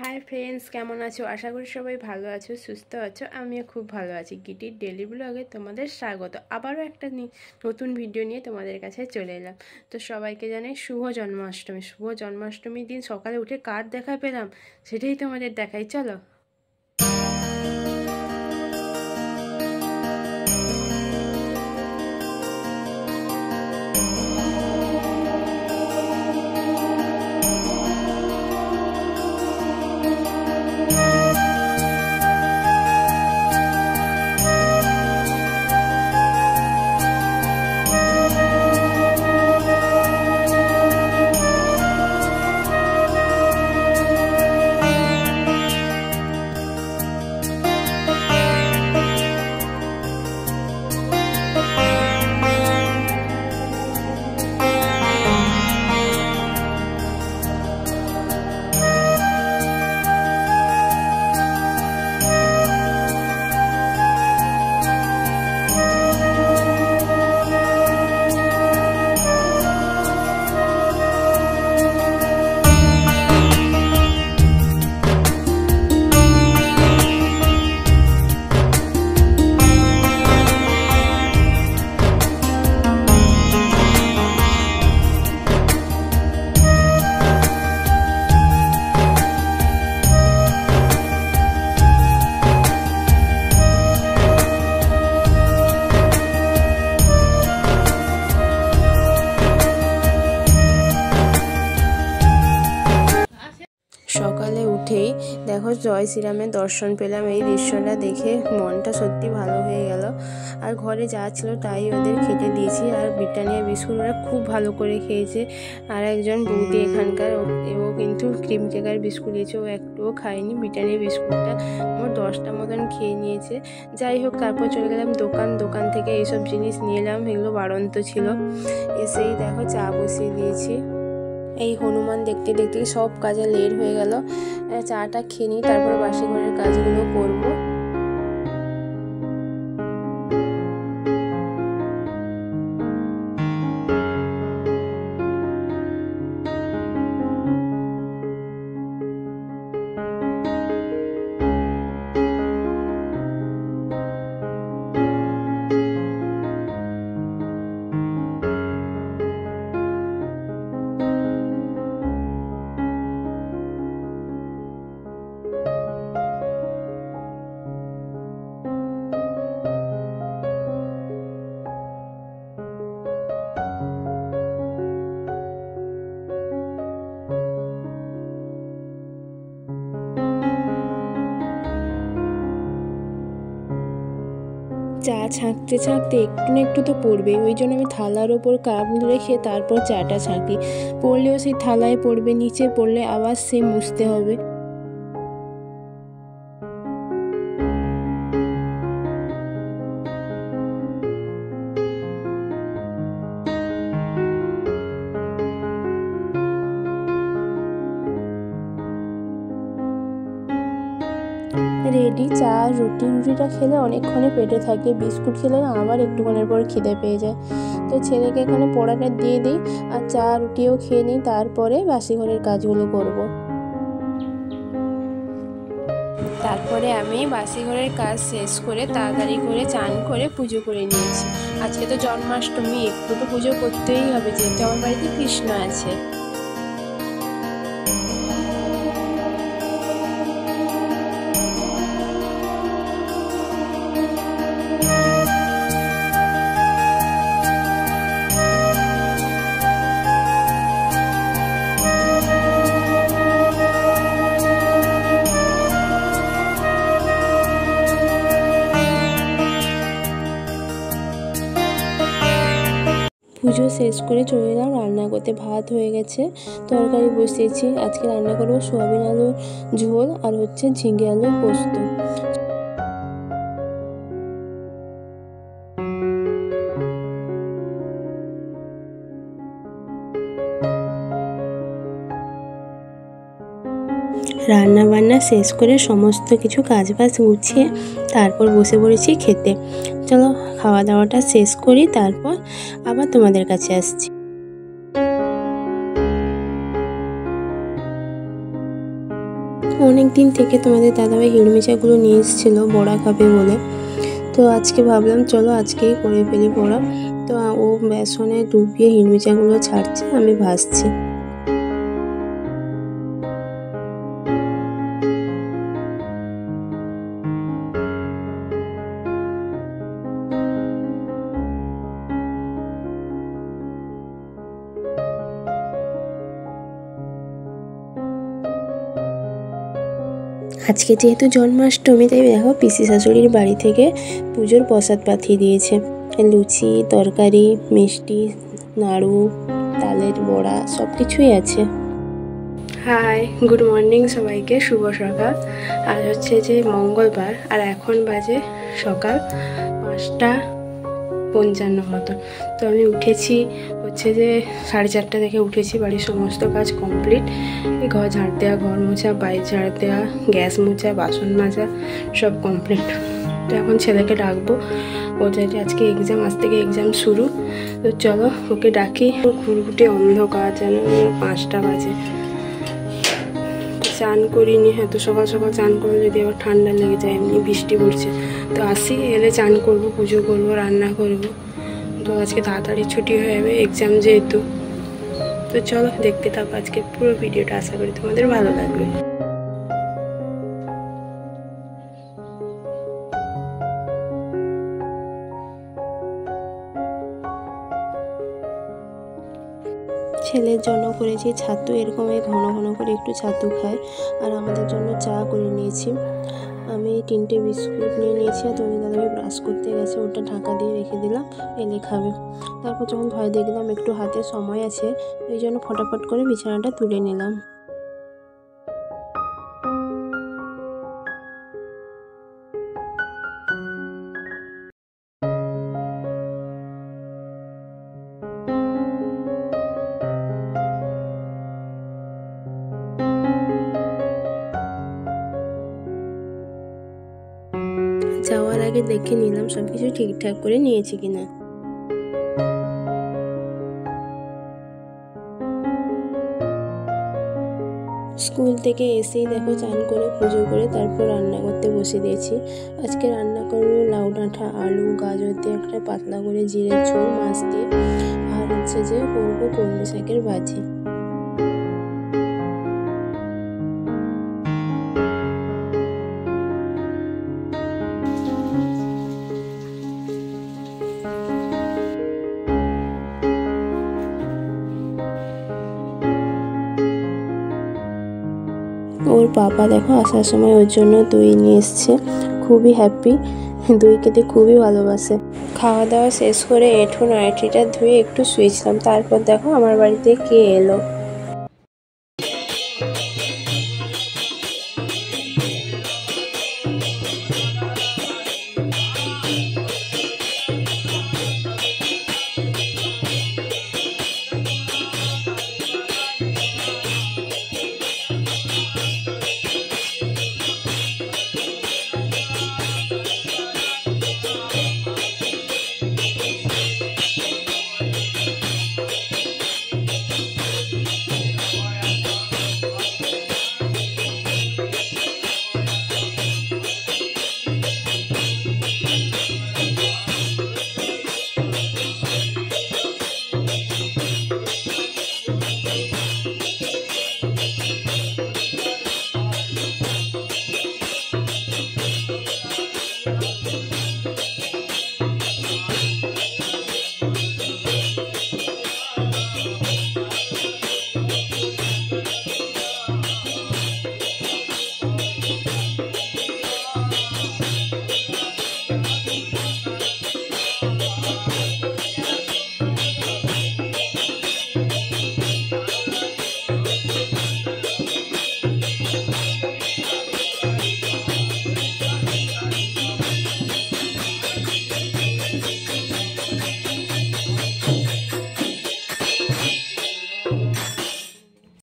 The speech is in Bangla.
हाय फ्रेंड्स केमन आछो आशा करी सबाई भालो आछो सुस्थ आछो आमिও खूब भालो आछि। गिटिर डेली ब्लगे तोमादेर स्वागत। आबारो एकटा नतून भिडियो निये तोमादेर काछे चले एलाम। तो सबाइके जानाई शुभ जन्माष्टमी। शुभ जन्माष्टमीर दिन सकाले उठे कार देखा पेलाम सेटाई तोमादेर देखाई, चलो। सकाले उठेई देखो जय श्रीरामेर दर्शन पेलाम। এই দৃশ্যটা দেখে মনটা সত্যি ভালো হয়ে গেল। আর ঘরে যা ছিল তাই ওদের খেতে দিয়েছি। আর ব্রিটানিয়া বিস্কুট ওরা খুব ভালো করে খেয়েছে। আর একজন বৌদি এখানকার ও কিন্তু ক্রিম কেকার বিস্কুট দিয়েছে, ও একটুও খায়নি। ব্রিটানিয়া বিস্কুটটা আমার 10টা মতন খেয়ে নিয়েছে। যাই হোক, তারপর চলে গেলাম দোকান থেকে এইসব জিনিস নিয়ে এলাম, এগুলো বাড়ন্ত ছিল। এসেই দেখো চা বসিয়ে দিয়েছি। এই হনুমান দেখতে দেখতে সব কাজে লেট হয়ে গেল। চাটা খেয়ে নিই, তারপর বাসি ঘরের কাজগুলো করব। চা ছাঁকতে ছাঁকতে একটু না একটু তো পড়বে, ওই জন্য আমি থালার ওপর কাপ রেখে তারপর চাটা ছাঁকি। পড়লেও সেই থালায় পড়বে, নিচে পড়লে আবার সে মুছতে হবে। রেডি চা। রুটিটা খেলে অনেকক্ষণে পেটে থাকে, বিস্কুট খেলে না আবার একটুক্ষণের পর খিদে পেয়ে যায়। তো ছেলেকে এখানে পড়াটা দিয়ে দিই আর চা রুটিও খেয়ে নিই, তারপরে বাসি ঘরের কাজগুলো করব। তারপরে আমি বাসি ঘরের কাজ শেষ করে তাড়াতাড়ি করে চান করে পুজো করে নিয়েছি। আজকে তো জন্মাষ্টমী, একটু তো পুজো করতেই হবে, যেহেতু আমার বাড়িতে কৃষ্ণ আছে। পুজো শেষ করে চলে এলাম রান্না করতে। ভাত হয়ে গেছে, তরকারি বসিয়েছি। আজকে রান্না করবো সোয়াবিন আলুর ঝোল আর হচ্ছে ঝিঙে আলুর পোস্ত। রান্না বান্না শেষ করে সমস্ত কিছু কাজবাজ গুছিয়ে তারপর বসে পড়েছি খেতে। চলো খাওয়া দাওয়াটা শেষ করি, তারপর আবার তোমাদের কাছে আসছি। অনেক দিন থেকে তোমাদের দাদাভাই হিড়মিচাগুলো নিয়ে এসেছিলো বড়া খাবে বলে, তো আজকে ভাবলাম চলো আজকেই করে ফেলি বড়া। তো ও বেসনে ডুবিয়ে হিড়মিচাগুলো ছাড়ছে, আমি ভাজছি। আজকে যেহেতু জন্মাষ্টমী, তাই দেখো পিসি শাশুড়ির বাড়ি থেকে পুজোর প্রসাদ পাঠিয়ে দিয়েছে। লুচি, তরকারি, মিষ্টি, নাড়ু, তালের বড়া সব কিছুই আছে। হাই, গুড মর্নিং সবাইকে, শুভ সকাল। আজ হচ্ছে যে মঙ্গলবার, আর এখন বাজে সকাল 5:55 মতো। তো আমি উঠেছি হচ্ছে যে 4:30 থেকে উঠেছি, বাড়ির সমস্ত কাজ কমপ্লিট। ঘর ঝাড় দেওয়া, ঘর মোছা, বাইরে ঝাড় দেওয়া, গ্যাস মোছা, বাসন মাজা সব কমপ্লিট। তো এখন ছেলেকে ডাকবো, ওদের আজকে এক্সাম, আজ থেকে এক্সাম শুরু। তো চলো ওকে ডাকি। ঘুরঘুটে অন্ধকার, যেন 5টা বাজে। চান করিনি, এত সকাল সকাল চান করলে যদি আবার ঠান্ডা লেগে যায়, এমনি বৃষ্টি পড়ছে। তো আসি, এলে চান করব, পুজো করব, রান্না করব। তো আজকে তাড়াতাড়ি ছুটি হয়ে যাবে এক্সাম যেহেতু। তো চলো দেখতে থাকো আজকে পুরো ভিডিওটা, আশা করি তোমাদের ভালো লাগবে। ছেলের জন্য করেছি ছাতু, এরকম ঘন ঘন করে একটু ছাতু খায়। আর আমাদের জন্য চা করে নিয়েছি। আমি 3টে বিস্কুট নিয়ে নিয়েছি, আর তোমাদের দাদাভাই ব্রাশ করতে গেছে, ওটা ঢাকা দিয়ে রেখে দিলাম, এলে খাবে। তারপর যখন ভয় দেখলাম একটু হাতে সময় আছে, ওই জন্য ফটাফট করে বিছানাটা তুলে নিলাম। যাওয়ার আগে দেখে নিলাম সব কিছু ঠিকঠাক করে নিয়েছি কিনা। স্কুল থেকে এসেই দেখো চান করে পুজো করে তারপর রান্না করতে বসে দিয়েছি। আজকে রান্না করবো লাউ ডাঁটা, আলু, গাজর দিয়ে একটা পাতলা করে জিরের ঝোল মাছ দিয়ে, আর হচ্ছে যে করবো কলমি শাকের ভাজি। ওর বাবা দেখো আসার সময় ওর জন্য দই নিয়ে এসছে, খুবই হ্যাপি, দই খেতে খুবই ভালোবাসে। খাওয়া দাওয়া শেষ করে এঁঠো নাইটিটা ধুয়ে একটু শুয়েছিলাম, তারপর দেখো আমার বাড়িতে কে এলো।